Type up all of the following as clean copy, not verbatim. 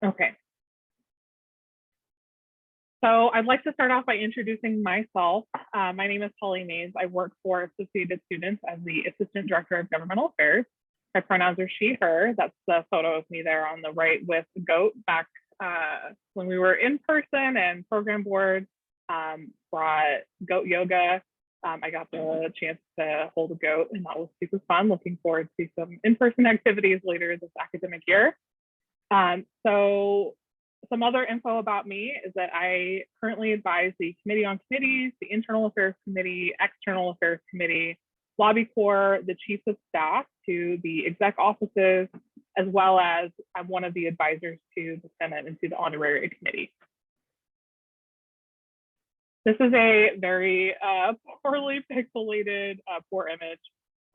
Okay. So I'd like to start off by introducing myself. My name is Polly Mays. I work for Associated Students as the Assistant Director of Governmental Affairs. My pronouns are she, her. That's the photo of me there on the right with the goat back when we were in person and program board, brought goat yoga. I got the chance to hold a goat and that was super fun. Looking forward to some in-person activities later this academic year. So some other info about me is that I currently advise the Committee on Committees, the Internal Affairs Committee, External Affairs Committee, Lobby Corps, the Chiefs of Staff to the exec offices, as well as I'm one of the advisors to the Senate and to the Honorary Committee. This is a very poorly pixelated, poor image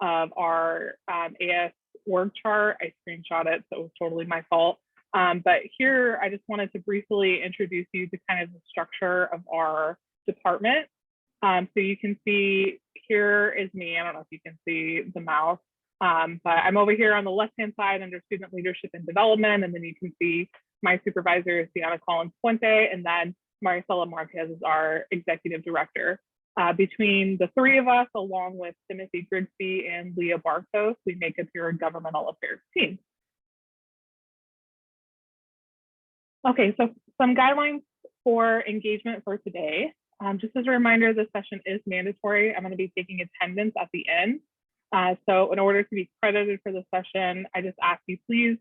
of our AS org chart. I screenshot it, so it was totally my fault. But here, I just wanted to briefly introduce you to kind of the structure of our department. So you can see here is me. I don't know if you can see the mouse, but I'm over here on the left-hand side under Student Leadership and Development. And then you can see my supervisor is Deanna Collins Puente, and then Maricela Marquez is our Executive Director. Between the three of us, along with Timothy Grigsby and Leah Bartos, we make up your governmental affairs team. Okay, so some guidelines for engagement for today. Just as a reminder, this session is mandatory. I'm going to be taking attendance at the end. So in order to be credited for the session, I just ask you please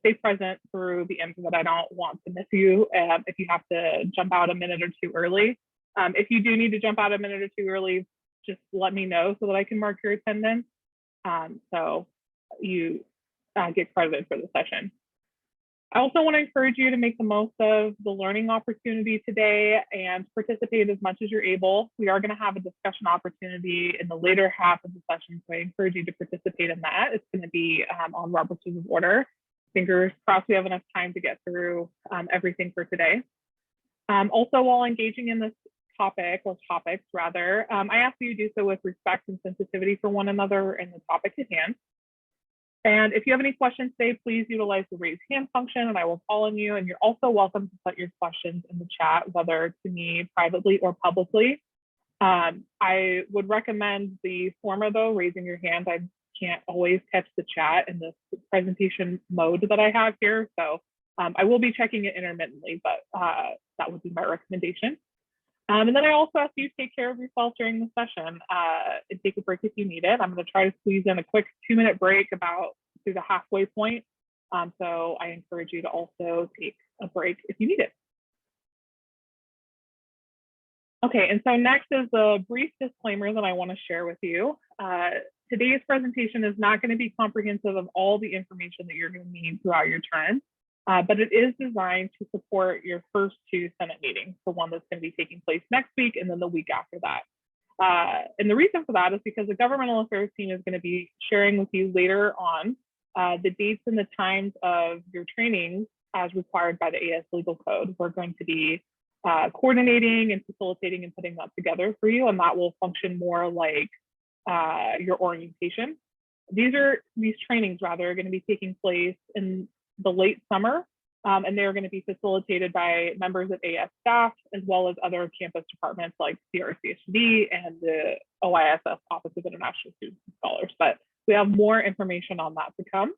stay present through the end so that I don't want to miss you if you have to jump out a minute or two early. If you do need to jump out a minute or two early, just let me know so that I can mark your attendance. So you get credited for the session. I also want to encourage you to make the most of the learning opportunity today and participate as much as you're able. We are going to have a discussion opportunity in the later half of the session, so I encourage you to participate in that. It's going to be on Robert's Rules of Order. Fingers crossed we have enough time to get through everything for today. Also, while engaging in this topic, or topics rather, I ask that you do so with respect and sensitivity for one another and the topic at hand. And if you have any questions today, please utilize the raise hand function and I will call on you. And you're also welcome to put your questions in the chat, whether to me privately or publicly. I would recommend the former though, raising your hand. I can't always catch the chat in this presentation mode that I have here. So I will be checking it intermittently, but that would be my recommendation. And then I also ask you to take care of yourself during the session and take a break if you need it. I'm going to try to squeeze in a quick 2-minute break about through the halfway point. So I encourage you to also take a break if you need it. Okay, and so next is the brief disclaimer that I want to share with you. Today's presentation is not going to be comprehensive of all the information that you're going to need throughout your term. But it is designed to support your first 2 Senate meetings, the one that's going to be taking place next week and then the week after that. And the reason for that is because the governmental affairs team is going to be sharing with you later on the dates and the times of your trainings as required by the AS Legal Code. We're going to be coordinating and facilitating and putting that together for you, and that will function more like your orientation. These trainings rather are going to be taking place in the late summer, and they're going to be facilitated by members of AS staff, as well as other campus departments like CRCSD and the OISS Office of International Students and Scholars. But we have more information on that to come.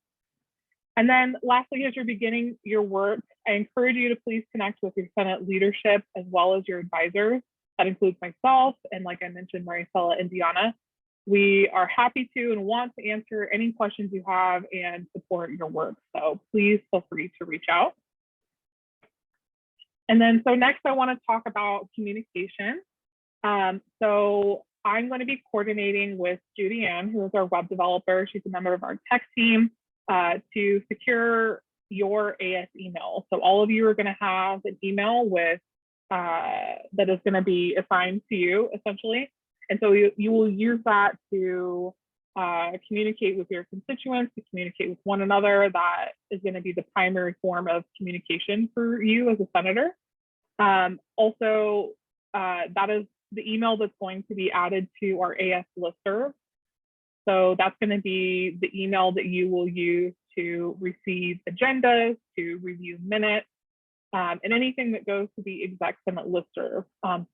And then lastly, as you're beginning your work, I encourage you to please connect with your Senate leadership as well as your advisors. That includes myself, and like I mentioned, Maricela and Deanna. We are happy to and want to answer any questions you have and support your work. So please feel free to reach out. And then, so next I want to talk about communication. So I'm going to be coordinating with Judy Ann, who is our web developer. She's a member of our tech team to secure your AS email. So all of you are going to have an email with that is going to be assigned to you essentially. And so you will use that to communicate with your constituents, to communicate with one another. That is going to be the primary form of communication for you as a senator. Also, that is the email that's going to be added to our AS listserv. So that's going to be the email that you will use to receive agendas, to review minutes, and anything that goes to the exec Senate listserv.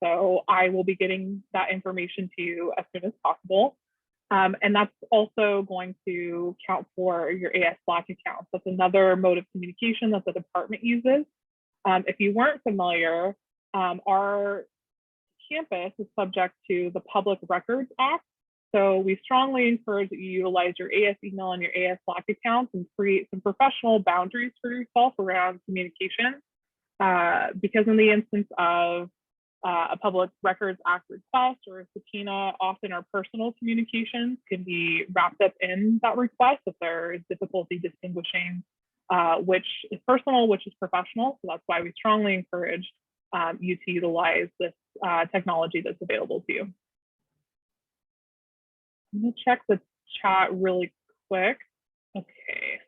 So I will be getting that information to you as soon as possible. And that's also going to count for your AS Slack accounts. That's another mode of communication that the department uses. If you weren't familiar, our campus is subject to the Public Records Act. So we strongly encourage that you utilize your AS email and your AS Slack accounts and create some professional boundaries for yourself around communication. Because in the instance of a Public Records Act request or a subpoena, often our personal communications can be wrapped up in that request if there is difficulty distinguishing which is personal, which is professional. So that's why we strongly encourage you to utilize this technology that's available to you. I'm gonna check the chat really quick. Okay.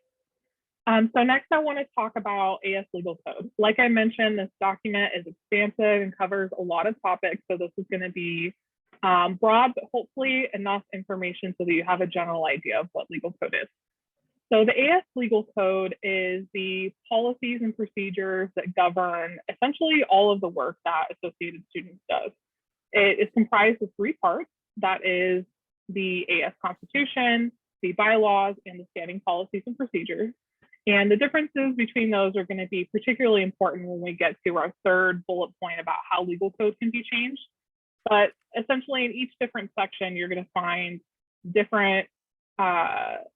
So next I want to talk about AS Legal Code. Like I mentioned, this document is expansive and covers a lot of topics. So this is going to be broad, but hopefully enough information so that you have a general idea of what legal code is. So the AS Legal Code is the policies and procedures that govern essentially all of the work that Associated Students does. It is comprised of three parts. That is the AS Constitution, the bylaws, and the standing policies and procedures. And the differences between those are going to be particularly important when we get to our third bullet point about how legal code can be changed. But essentially in each different section, you're going to find different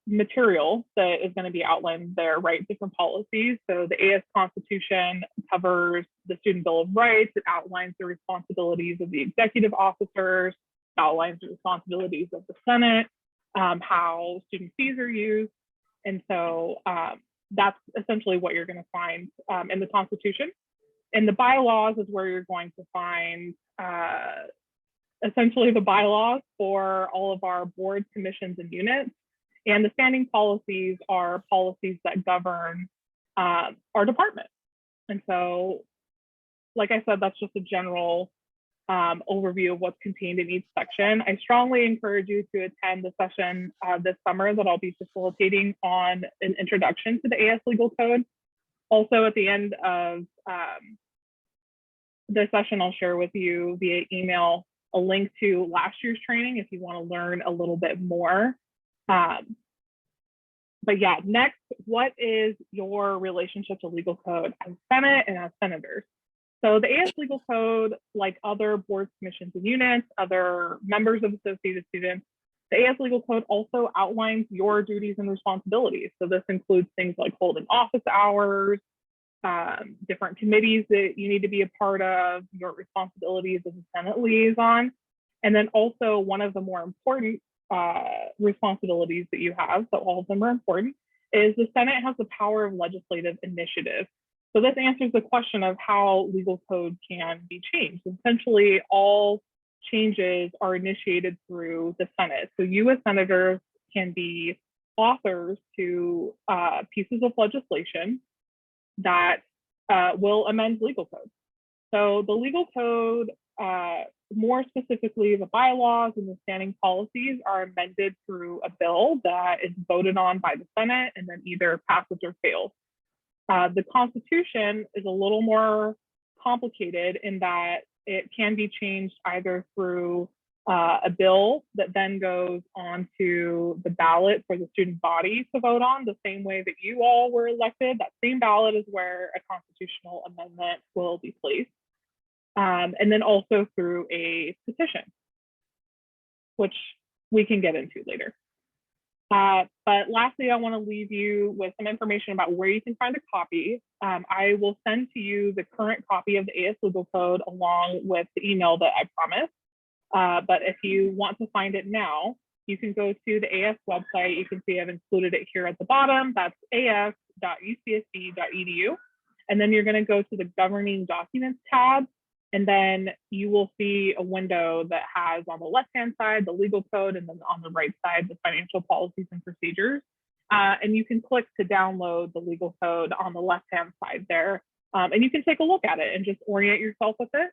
material that is going to be outlined there, right? Different policies. So the AS Constitution covers the Student Bill of Rights. It outlines the responsibilities of the executive officers, it outlines the responsibilities of the Senate, how student fees are used. And so that's essentially what you're going to find in the Constitution. In the bylaws is where you're going to find essentially the bylaws for all of our boards, commissions, and units. And the standing policies are policies that govern our department. And so, like I said, that's just a general overview of what's contained in each section. I strongly encourage you to attend the session this summer that I'll be facilitating on an introduction to the AS Legal Code. Also, at the end of the session, I'll share with you via email a link to last year's training if you want to learn a little bit more. But yeah, next, what is your relationship to legal code as Senate and as senators? So the AS Legal Code, like other boards, commissions, and units, other members of Associated Students, the AS Legal Code also outlines your duties and responsibilities. So this includes things like holding office hours, different committees that you need to be a part of, your responsibilities as a Senate liaison, and then also one of the more important responsibilities that you have, so all of them are important, is the Senate has the power of legislative initiative. So this answers the question of how legal code can be changed. Essentially, all changes are initiated through the Senate. So you as senators can be authors to pieces of legislation that will amend legal code. So the legal code, more specifically the bylaws and the standing policies, are amended through a bill that is voted on by the Senate and then either passes or fails. The Constitution is a little more complicated in that it can be changed either through a bill that then goes onto the ballot for the student body to vote on, the same way that you all were elected. That same ballot is where a constitutional amendment will be placed. And then also through a petition, which we can get into later. But lastly, I want to leave you with some information about where you can find a copy. I will send to you the current copy of the AS Legal Code along with the email that I promised. But if you want to find it now, you can go to the AS website. You can see I've included it here at the bottom. That's as.ucsd.edu. And then you're going to go to the Governing Documents tab. And then you will see a window that has on the left-hand side the legal code, and then on the right side the financial policies and procedures. And you can click to download the legal code on the left-hand side there. And you can take a look at it and just orient yourself with it.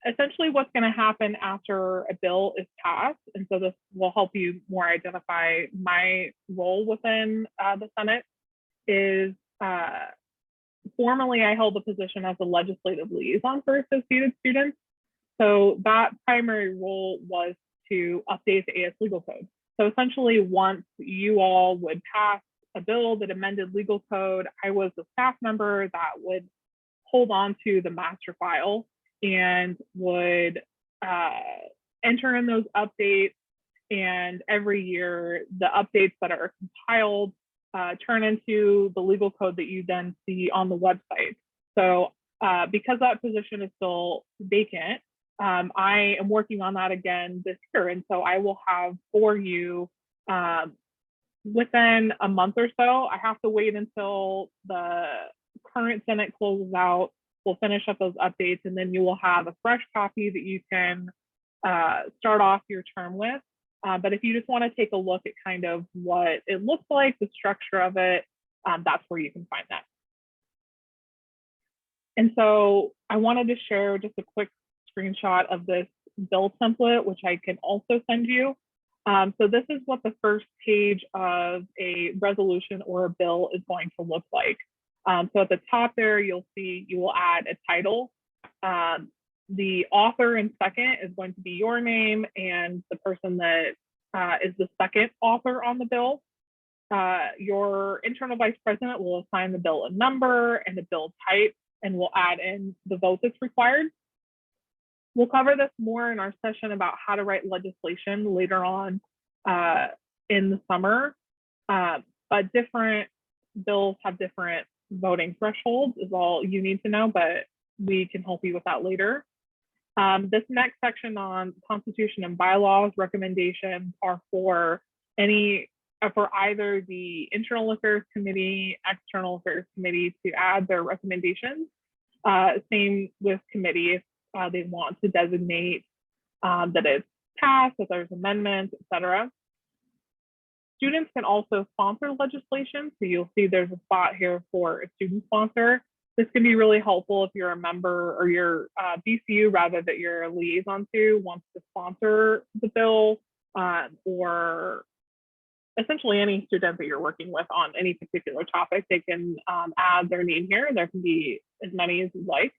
essentially what's going to happen after a bill is passed, and so this will help you more identify my role within the Senate, is formally I held the position as a legislative liaison for associated students. So that primary role was to update the AS legal code. So essentially, once you all would pass a bill that amended legal code, I was a staff member that would hold on to the master file and would enter in those updates. And every year, the updates that are compiled turn into the legal code that you then see on the website. So because that position is still vacant, I am working on that again this year. And so I will have for you within a month or so. I have to wait until the current Senate closes out. We'll finish up those updates, and then you will have a fresh copy that you can start off your term with. But if you just want to take a look at kind of what it looks like, the structure of it, that's where you can find that. And so I wanted to share just a quick screenshot of this bill template, which I can also send you. So this is what the first page of a resolution or a bill is going to look like. So at the top there, you'll see you will add a title. The author in second is going to be your name and the person that is the second author on the bill. Your internal vice president will assign the bill a number and a bill type, and we'll add in the vote that's required. We'll cover this more in our session about how to write legislation later on in the summer, but different bills have different voting thresholds is all you need to know, but we can help you with that later. This next section on Constitution and bylaws recommendations are for either the Internal Affairs Committee, External Affairs Committee to add their recommendations. Same with committee if they want to designate that it's passed, if there's amendments, etc. Students can also sponsor legislation. So you'll see there's a spot here for a student sponsor. This can be really helpful if you're a member or your BCU, rather, that you're a liaison to, wants to sponsor the bill, or essentially any student that you're working with on any particular topic. They can add their name here. There can be as many as you like.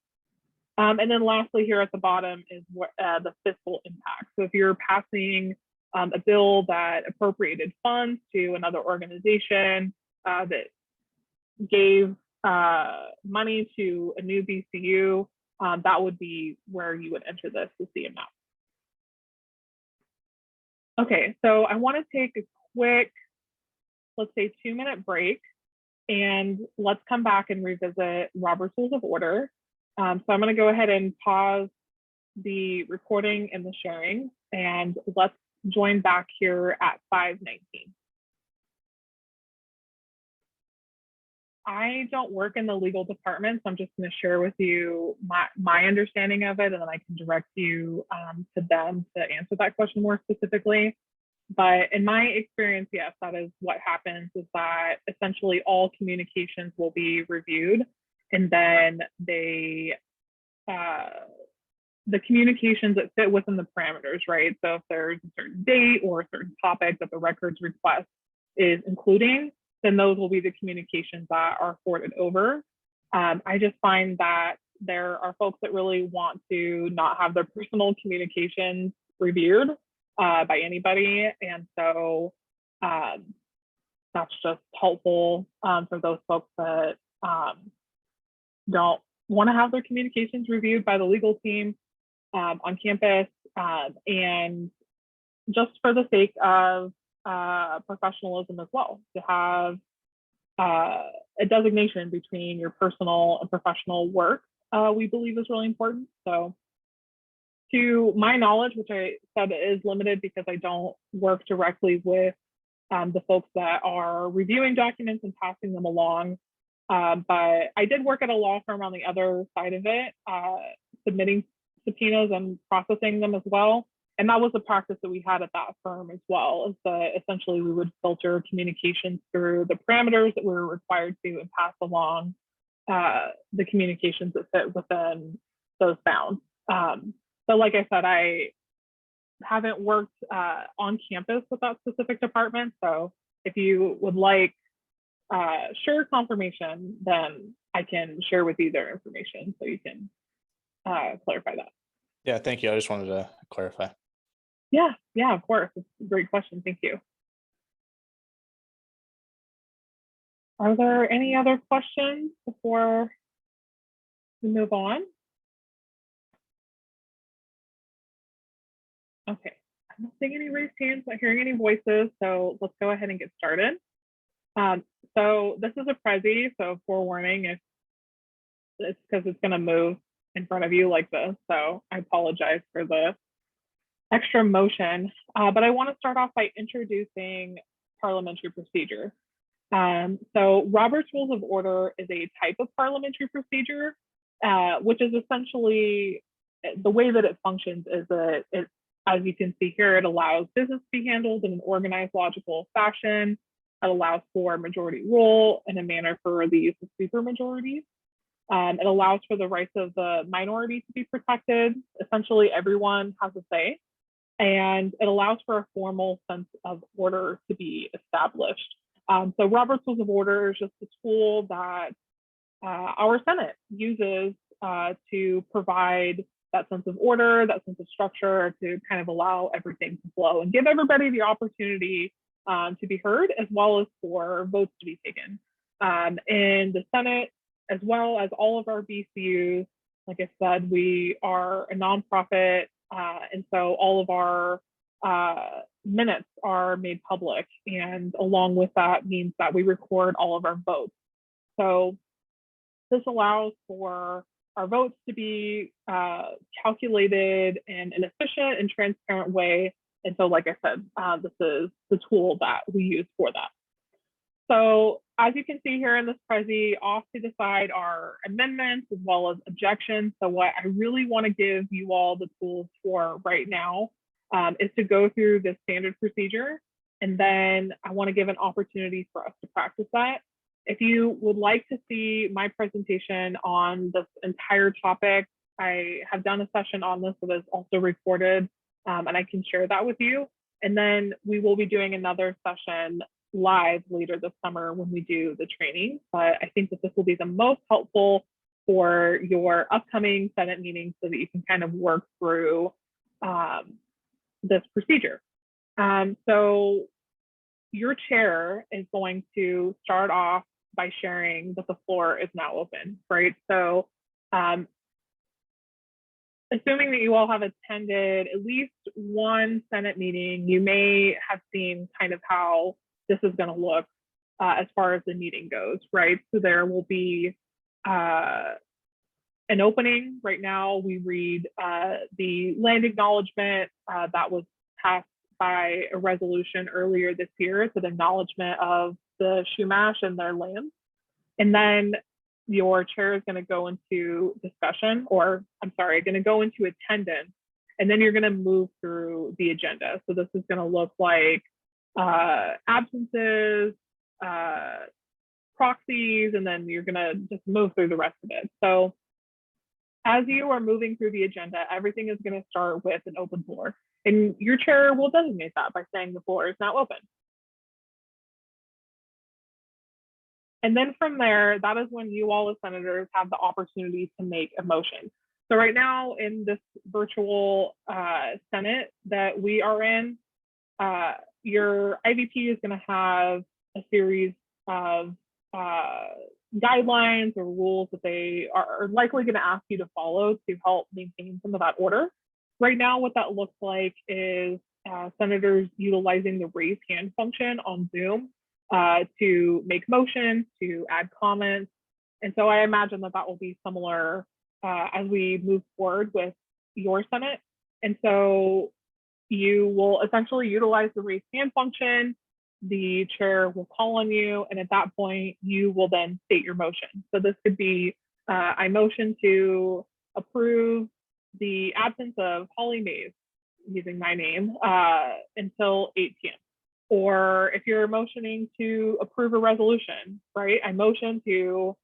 And then lastly, here at the bottom is the fiscal impact. So if you're passing a bill that appropriated funds to another organization that gave money to a new BCU, that would be where you would enter this to see amount. Okay, so I want to take a quick, let's say 2-minute break, and let's come back and revisit Robert's Rules of Order. So I'm going to go ahead and pause the recording and the sharing, and let's join back here at 5:19. I don't work in the legal department, so I'm just going to share with you my understanding of it, and then I can direct you to them to answer that question more specifically. But in my experience, yes, that is what happens, is that essentially all communications will be reviewed, and then the communications that fit within the parameters, right? So if there's a certain date or a certain topic that the records request is including, then those will be the communications that are forwarded over. I just find that there are folks that really want to not have their personal communications reviewed by anybody. And so that's just helpful for those folks that don't want to have their communications reviewed by the legal team on campus, and just for the sake of professionalism as well, to have a designation between your personal and professional work, we believe is really important. So to my knowledge, which I said is limited because I don't work directly with the folks that are reviewing documents and passing them along, but I did work at a law firm on the other side of it, submitting subpoenas and processing them as well. And that was a practice that we had at that firm as well, is that essentially we would filter communications through the parameters that we were required to and pass along the communications that fit within those bounds. So like I said, I haven't worked on campus with that specific department. So if you would like sure confirmation, then I can share with you their information so you can clarify that. Yeah, thank you. I just wanted to clarify. Yeah, of course. It's a great question. Thank you. Are there any other questions before we move on? Okay, I'm not seeing any raised hands, not hearing any voices, so let's go ahead and get started. So this is a Prezi, so forewarning if it's because it's going to move in front of you like this. So I apologize for the extra motion, but I want to start off by introducing parliamentary procedure. So Robert's Rules of Order is a type of parliamentary procedure, which is essentially the way that it functions is that it, as you can see here, it allows business to be handled in an organized, logical fashion. It allows for majority rule in a manner for the use of supermajorities. It allows for the rights of the minority to be protected. Essentially, everyone has a say. And it allows for a formal sense of order to be established. So Robert's Rules of Order is just a tool that our Senate uses to provide that sense of order, that sense of structure, to kind of allow everything to flow and give everybody the opportunity to be heard, as well as for votes to be taken. In the Senate, as well as all of our BCUs, like I said, we are a nonprofit, and so all of our minutes are made public, and along with that means that we record all of our votes. So this allows for our votes to be calculated in an efficient and transparent way. And so, like I said, this is the tool that we use for that. So as you can see here in this Prezi, off to the side are amendments as well as objections. So what I really want to give you all the tools for right now is to go through the standard procedure. And then I want to give an opportunity for us to practice that. If you would like to see my presentation on this entire topic, I have done a session on this that is also recorded, and I can share that with you. And then we will be doing another session live later this summer when we do the training. But I think that this will be the most helpful for your upcoming Senate meetings so that you can kind of work through this procedure. So your chair is going to start off by sharing that the floor is now open, right? So assuming that you all have attended at least one Senate meeting, you may have seen kind of how this is going to look as far as the meeting goes, right? So there will be an opening. Right now, we read the land acknowledgement that was passed by a resolution earlier this year. It's an acknowledgement of the Chumash and their land. And then your chair is going to go into discussion, or I'm sorry, going to go into attendance, and then you're going to move through the agenda. So this is going to look like absences, proxies, and then you're going to just move through the rest of it. So as you are moving through the agenda, everything is going to start with an open floor. And your chair will designate that by saying the floor is now open. And then from there, that is when you all as senators have the opportunity to make a motion. So right now in this virtual Senate that we are in, your IVP is going to have a series of guidelines or rules that they are likely going to ask you to follow to help maintain some of that order. Right now, what that looks like is senators utilizing the raise hand function on Zoom to make motions, to add comments. And so I imagine that that will be similar as we move forward with your Senate. And so you will essentially utilize the raise hand function. The chair will call on you, and at that point, you will then state your motion. So this could be, I motion to approve the absence of Holly Mays, using my name, until 8 p.m. Or if you're motioning to approve a resolution, right? I motion to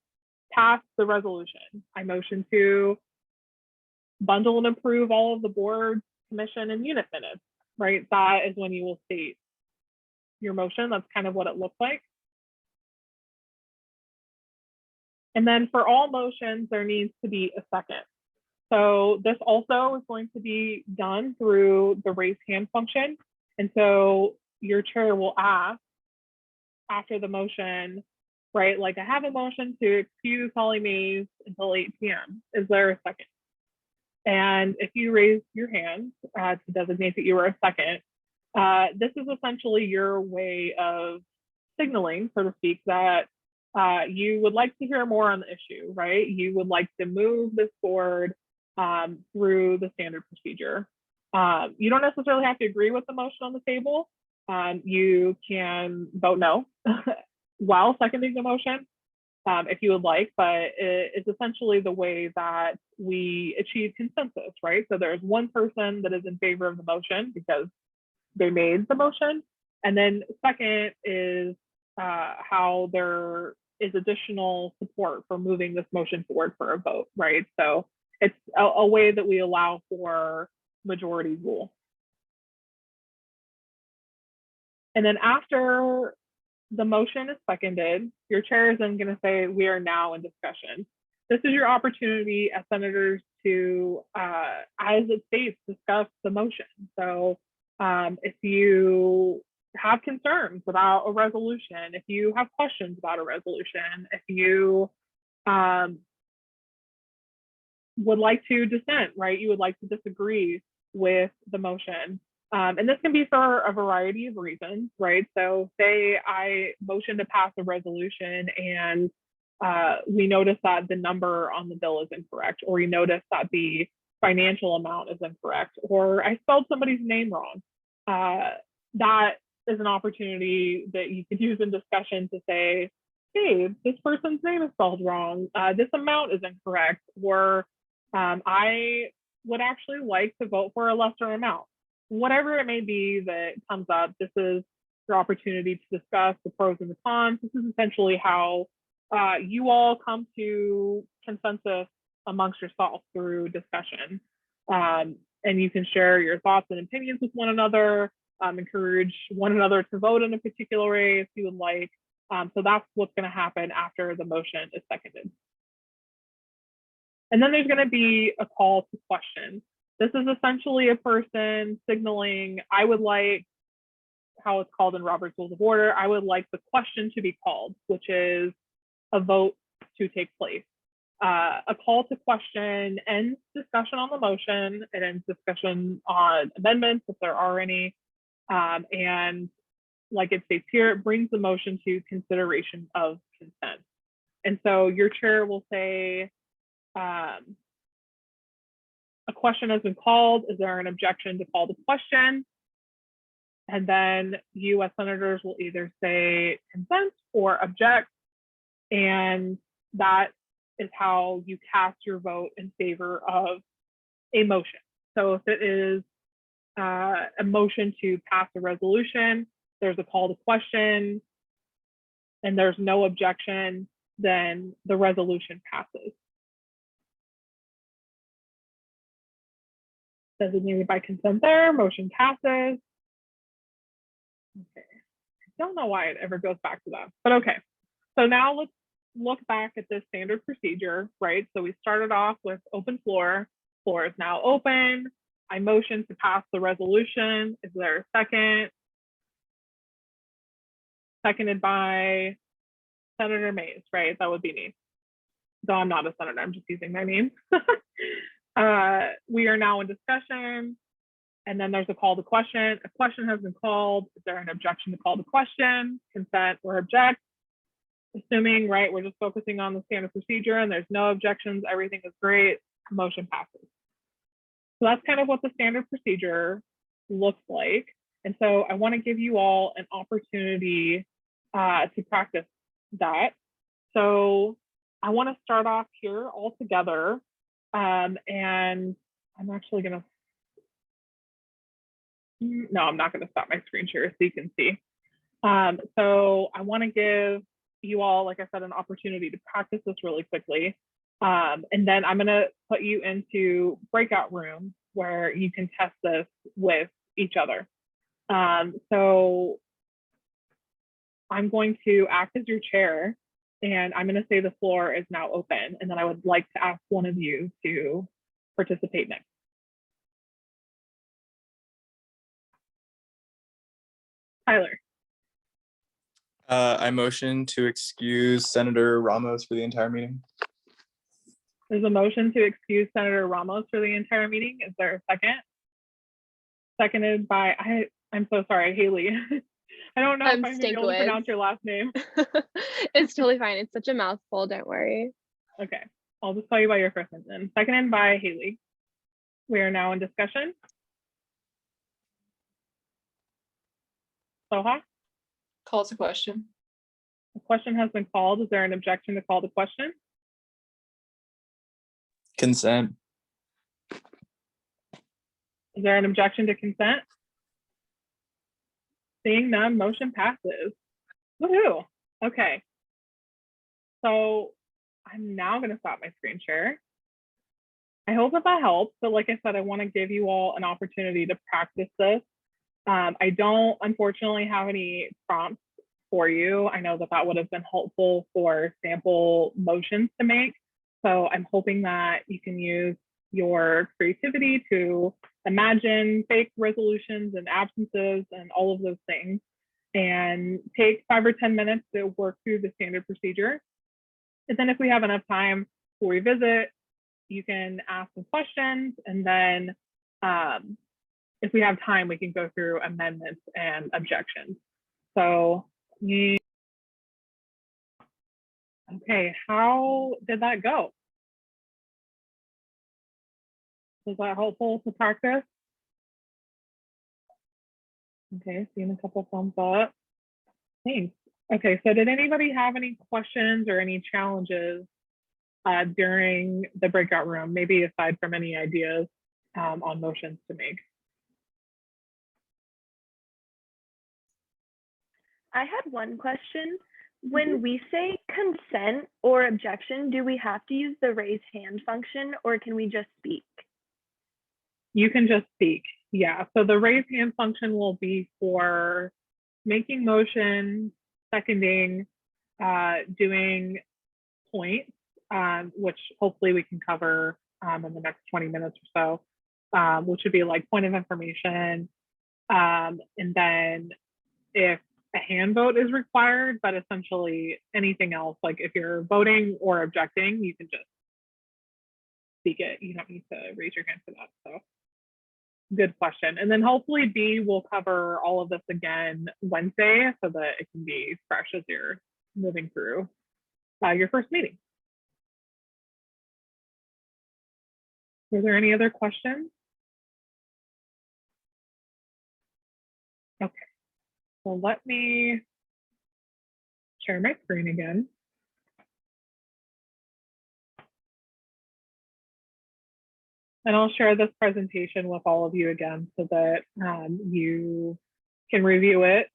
pass the resolution. I motion to bundle and approve all of the board, commission, and unit minutes, right? That is when you will state your motion. That's kind of what it looks like. And then for all motions, there needs to be a second. So this also is going to be done through the raise hand function. And so your chair will ask after the motion, right? Like, I have a motion to excuse Holly Mays until 8 p.m. Is there a second? And if you raise your hand to designate that you are a second, this is essentially your way of signaling, so to speak, that you would like to hear more on the issue, right? You would like to move this forward through the standard procedure. You don't necessarily have to agree with the motion on the table. You can vote no while seconding the motion if you would like, but it's essentially the way that we achieve consensus, right? So there's one person that is in favor of the motion because they made the motion. And then second is how there is additional support for moving this motion forward for a vote, right? So it's a way that we allow for majority rule. And then after the motion is seconded, your chair is then going to say, we are now in discussion. This is your opportunity as senators to, as it states, discuss the motion. So if you have concerns about a resolution, if you have questions about a resolution, if you would like to dissent, right? You would like to disagree with the motion. And this can be for a variety of reasons, right? So say I motion to pass a resolution and we notice that the number on the bill is incorrect, or we notice that the financial amount is incorrect, or I spelled somebody's name wrong. That is an opportunity that you could use in discussion to say, hey, this person's name is spelled wrong. This amount is incorrect, or I would actually like to vote for a lesser amount. Whatever it may be that comes up, this is your opportunity to discuss the pros and the cons. This is essentially how you all come to consensus amongst yourself through discussion. And you can share your thoughts and opinions with one another, encourage one another to vote in a particular way if you would like. So that's what's going to happen after the motion is seconded. And then there's going to be a call to question. This is essentially a person signaling, I would like, how it's called in Robert's Rules of Order, I would like the question to be called, which is a vote to take place. A call to question ends discussion on the motion, it ends discussion on amendments if there are any, and like it states here, it brings the motion to consideration of consent. And so your chair will say, a question has been called. Is there an objection to call the question? And then you as senators will either say consent or object. And that is how you cast your vote in favor of a motion. So if it is a motion to pass a resolution, there's a call to question, and there's no objection, then the resolution passes. Designated by consent there, motion passes. Okay, I don't know why it ever goes back to that, but okay. So now let's look back at this standard procedure, right? So we started off with open floor. Floor is now open. I motion to pass the resolution. Is there a second? Seconded by Senator Mays, right? That would be me. Though I'm not a senator, I'm just using my name. We are now in discussion, and then there's a call to question. A question has been called. Is there an objection to call the question? Consent or object? Assuming, right, we're just focusing on the standard procedure and there's no objections, everything is great, motion passes. So that's kind of what the standard procedure looks like. And so I want to give you all an opportunity to practice that. So I want to start off here all together. And I'm actually going to, no, I'm not going to stop my screen share so you can see. So I want to give you all, like I said, an opportunity to practice this really quickly. And then I'm going to put you into breakout rooms where you can test this with each other. So I'm going to act as your chair, and I'm going to say the floor is now open. And then I would like to ask one of you to participate next. Tyler. I motion to excuse Senator Ramos for the entire meeting. There's a motion to excuse Senator Ramos for the entire meeting. Is there a second? Seconded by, I'm so sorry, Haley. I don't know if I'm going to be able to pronounce your last name. It's totally fine. It's such a mouthful. Don't worry. Okay. I'll just call you by your first name then. Seconded by Haley. We are now in discussion. Soha? Call to question. The question has been called. Is there an objection to call the question? Consent. Is there an objection to consent? Seeing none, motion passes. Woohoo! Okay. So I'm now going to stop my screen share. I hope that helps. But like I said, I want to give you all an opportunity to practice this. I don't, unfortunately, have any prompts for you. I know that would have been helpful for sample motions to make. So I'm hoping that you can use your creativity to imagine fake resolutions and absences and all of those things, and take 5 or 10 minutes to work through the standard procedure. And then if we have enough time to revisit, you can ask some questions, and then if we have time, we can go through amendments and objections. So, okay, how did that go? Was that helpful to practice? Okay, seeing a couple thumbs up. Thanks. Okay, so did anybody have any questions or any challenges during the breakout room, maybe aside from any ideas on motions to make? I had one question. When we say consent or objection, do we have to use the raise hand function, or can we just speak? You can just speak. Yeah, so the raise hand function will be for making motions, seconding, doing points, which hopefully we can cover in the next 20 minutes or so, which would be like point of information. And then if a hand vote is required, but essentially anything else, like if you're voting or objecting, you can just speak it. You don't need to raise your hand for that. So good question. And then hopefully B will cover all of this again Wednesday so that it can be fresh as you're moving through your first meeting. Were there any other questions? Okay, so let me share my screen again. And I'll share this presentation with all of you again so that you can review it.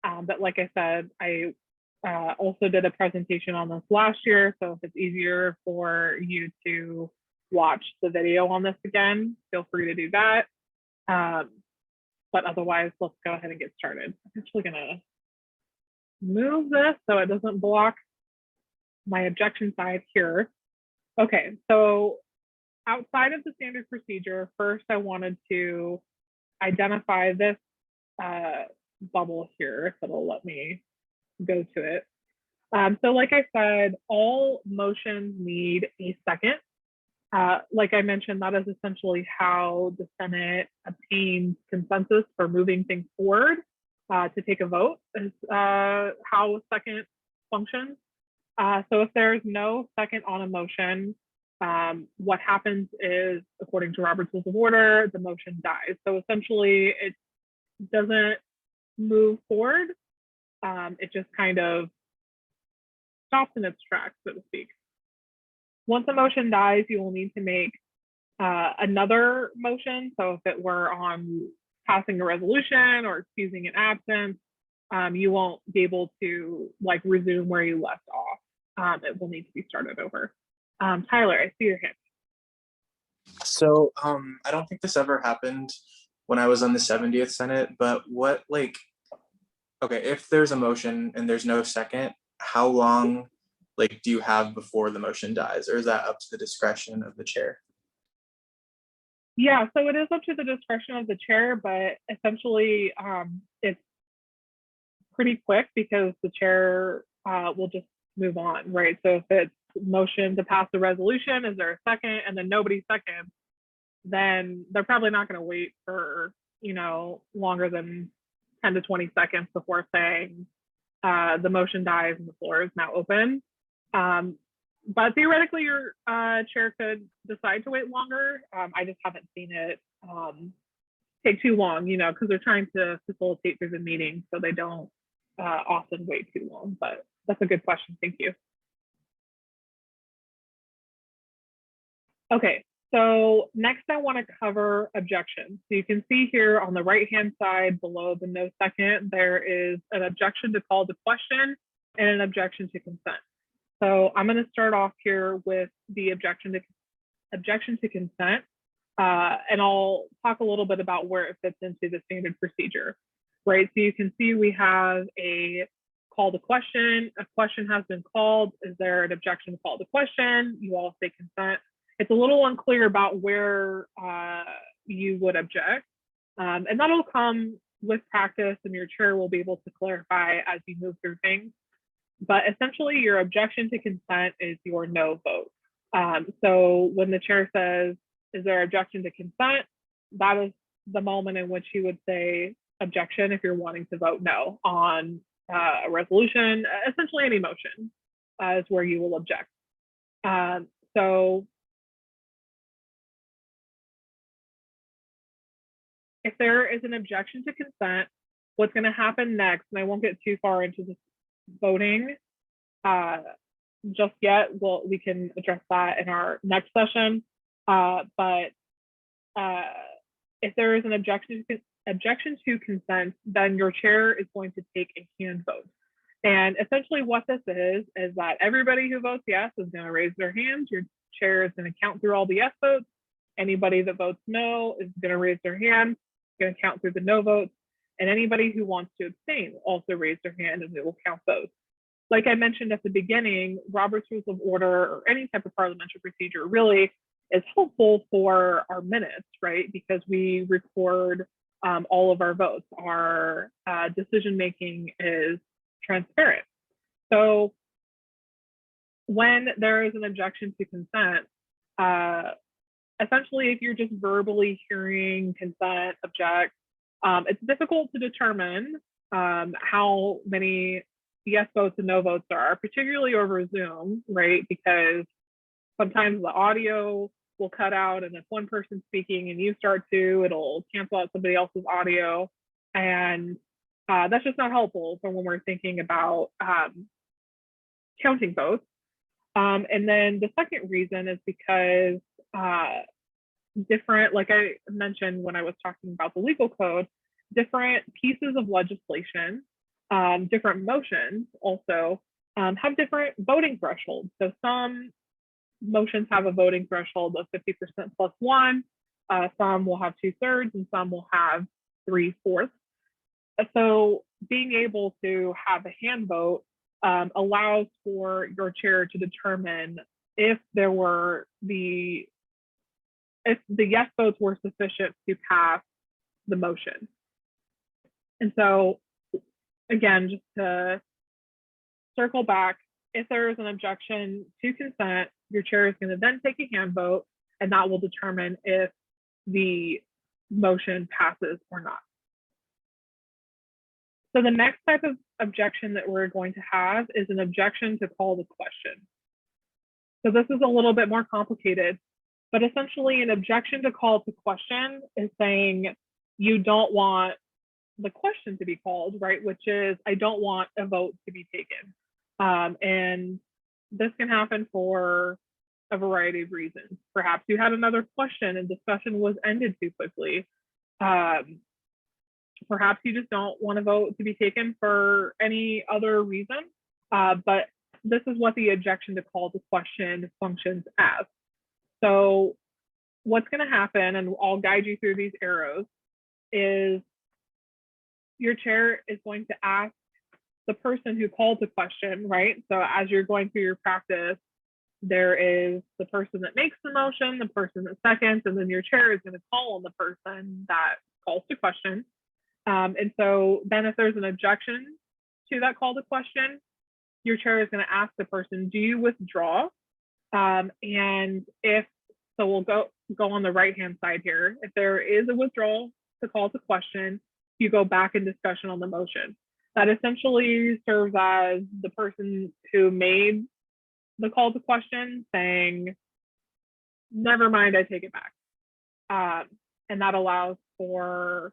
But like I said, I also did a presentation on this last year. So if it's easier for you to watch the video on this again, feel free to do that. But otherwise, let's go ahead and get started. I'm actually gonna move this so it doesn't block my objection side here. Okay, so outside of the standard procedure, first I wanted to identify this bubble here, so it'll let me go to it. So like I said, all motions need a second. Like I mentioned, that is essentially how the Senate obtains consensus for moving things forward to take a vote, is how a second functions. So if there's no second on a motion, what happens is, according to Robert's Rules of Order, the motion dies. So essentially, it doesn't move forward. It just kind of stops in its tracks, so to speak. Once a motion dies, you will need to make another motion. So if it were on passing a resolution or excusing an absence, you won't be able to like resume where you left off. It will need to be started over. Tyler, I see your hand. So I don't think this ever happened when I was on the 70th Senate, but what okay, if there's a motion and there's no second, how long do you have before the motion dies, or is that up to the discretion of the chair? Yeah, so it is up to the discretion of the chair, but essentially it's pretty quick because the chair will just move on, right? So if it's motion to pass the resolution, is there a second, and then nobody seconds, then they're probably not going to wait for, longer than 10 to 20 seconds before saying the motion dies and the floor is now open. But theoretically, your chair could decide to wait longer. I just haven't seen it take too long, because they're trying to facilitate through the meeting, so they don't often wait too long. But that's a good question. Thank you. Okay, so next I want to cover objections. So you can see here on the right-hand side below the no second, there is an objection to call to question and an objection to consent. So I'm going to start off here with the objection to consent, and I'll talk a little bit about where it fits into the standard procedure, right? So you can see we have a call to question. A question has been called. Is there an objection to call to question? You all say consent. It's a little unclear about where you would object, and that'll come with practice, and your chair will be able to clarify as you move through things. But essentially, your objection to consent is your no vote. So when the chair says, is there objection to consent? That is the moment in which you would say objection if you're wanting to vote no on a resolution, essentially any motion is where you will object. So if there is an objection to consent, what's going to happen next, and I won't get too far into this voting just yet. We can address that in our next session. But if there is an objection to consent, then your chair is going to take a hand vote. And essentially what this is that everybody who votes yes is going to raise their hands. Your chair is going to count through all the yes votes. Anybody that votes no is going to raise their hand, going to count through the no votes. And anybody who wants to abstain will also raise their hand, and it will count those. Like I mentioned at the beginning, Robert's Rules of Order or any type of parliamentary procedure really is helpful for our minutes, right? Because we record all of our votes. Our decision-making is transparent. So when there is an objection to consent, essentially if you're just verbally hearing consent, object, it's difficult to determine how many yes votes and no votes there are, particularly over Zoom, right? Because sometimes the audio will cut out, and if one person's speaking and you start to, it'll cancel out somebody else's audio. And that's just not helpful for when we're thinking about counting votes. And then the second reason is because different, like I mentioned when I was talking about the legal code, different pieces of legislation, different motions also have different voting thresholds. So some motions have a voting threshold of 50% plus one, some will have 2/3, and some will have 3/4. So being able to have a hand vote allows for your chair to determine if the yes votes were sufficient to pass the motion. And so again, just to circle back, if there is an objection to consent, your chair is going to then take a hand vote, and that will determine if the motion passes or not. So the next type of objection that we're going to have is an objection to call to question. So this is a little bit more complicated, but essentially an objection to call to question is saying you don't want the question to be called, right? Which is, I don't want a vote to be taken. And this can happen for a variety of reasons. Perhaps you had another question and discussion was ended too quickly. Perhaps you just don't want a vote to be taken for any other reason. But this is what the objection to call to question functions as. So what's going to happen, and I'll guide you through these arrows, is your chair is going to ask the person who called the question, right? So as you're going through your practice, there is the person that makes the motion, the person that seconds, and then your chair is going to call on the person that calls the question. And so then if there's an objection to that call to question, your chair is going to ask the person, do you withdraw? And if, so we'll go on the right-hand side here. If there is a withdrawal to call to question, you go back in discussion on the motion. That essentially serves as the person who made the call to question saying, never mind, I take it back. And that allows for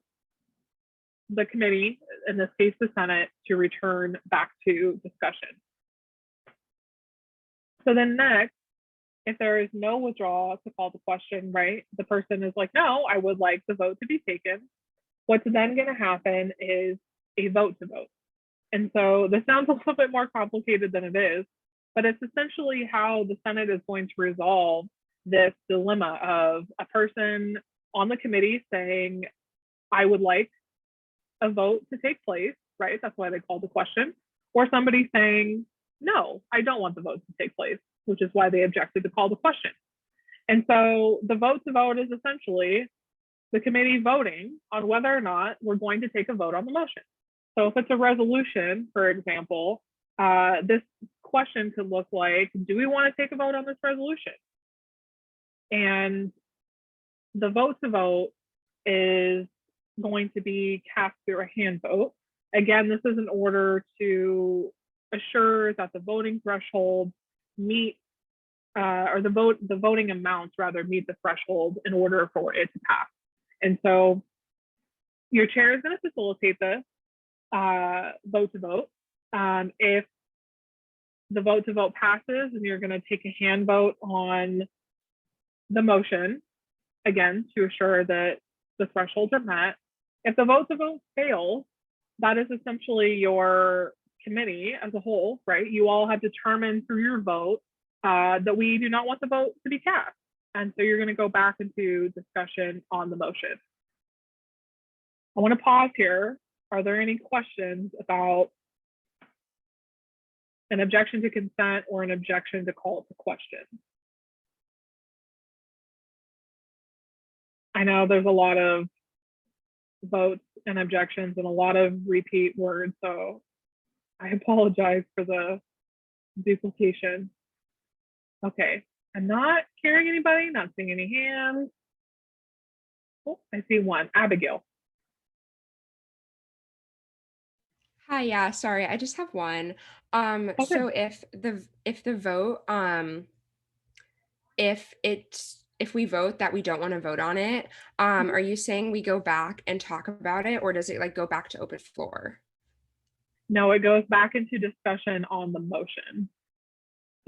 the committee, in this case the Senate, to return back to discussion. So then next, if there is no withdrawal to call the question, right, the person is like, no, I would like the vote to be taken. What's then going to happen is a vote to vote. And so this sounds a little bit more complicated than it is, but it's essentially how the Senate is going to resolve this dilemma of a person on the committee saying, I would like a vote to take place, right? That's why they called the question. Or somebody saying, no, I don't want the vote to take place, which is why they objected to call the question. And so the vote to vote is essentially the committee voting on whether or not we're going to take a vote on the motion. So if it's a resolution, for example, this question could look like, do we want to take a vote on this resolution? And the vote to vote is going to be cast through a hand vote. Again, this is in order to assure that the voting threshold meet, or the voting amounts rather meet the threshold in order for it to pass. And so your chair is going to facilitate this vote to vote. If the vote to vote passes and you're going to take a hand vote on the motion, again, to assure that the thresholds are met. If the vote to vote fails, that is essentially your committee as a whole, right? You all have determined through your vote that we do not want the vote to be cast. And so you're going to go back into discussion on the motion. I want to pause here. Are there any questions about an objection to consent or an objection to call to question? I know there's a lot of votes and objections and a lot of repeat words, so I apologize for the duplication. Okay, I'm not hearing anybody, not seeing any hands. Oh, I see one, Abigail. Hi, yeah, sorry, I just have one. Okay. So if the vote, if we vote that we don't want to vote on it, are you saying we go back and talk about it, or does it like go back to open floor? No, it goes back into discussion on the motion.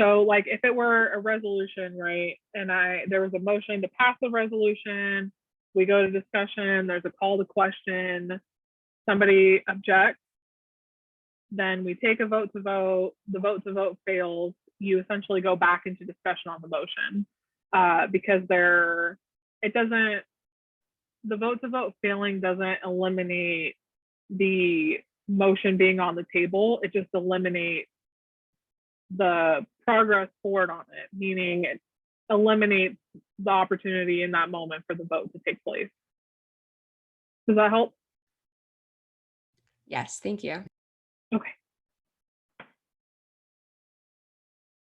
So like if it were a resolution, right, and there was a motion to pass the resolution, we go to discussion, there's a call to question, somebody objects, then we take a vote to vote, the vote to vote fails, you essentially go back into discussion on the motion because the vote to vote failing doesn't eliminate the motion being on the table, it just eliminates the progress forward on it, meaning it eliminates the opportunity in that moment for the vote to take place. Does that help? Yes, thank you. Okay.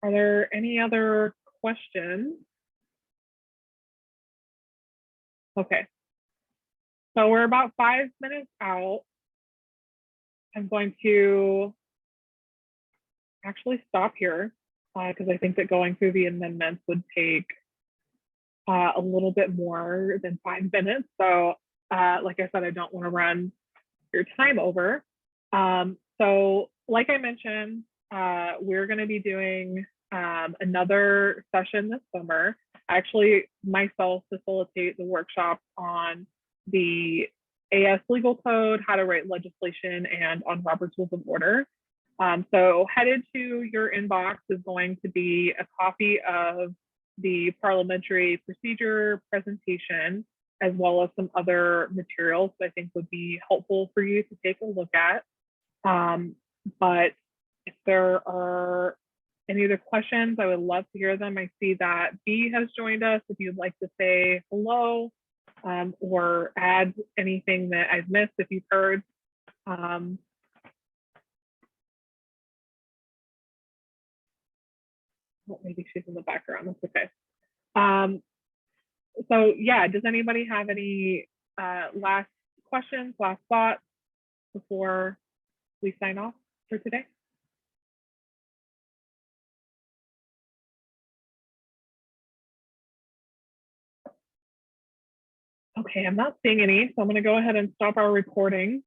Are there any other questions? Okay. So we're about 5 minutes out. I'm going to actually stop here because I think that going through the amendments would take a little bit more than 5 minutes. So like I said, I don't want to run your time over. So like I mentioned, we're going to be doing another session this summer. I actually myself facilitate the workshops on the AS legal code, how to write legislation, and on Robert's Rules of Order. So headed to your inbox is going to be a copy of the parliamentary procedure presentation, as well as some other materials that I think would be helpful for you to take a look at. But if there are any other questions, I would love to hear them. I see that B has joined us. If you'd like to say hello or add anything that I've missed, if you've heard. Well, maybe she's in the background. That's okay. So yeah, does anybody have any last questions, last thoughts before we sign off for today? Okay, I'm not seeing any, so I'm going to go ahead and stop our recording.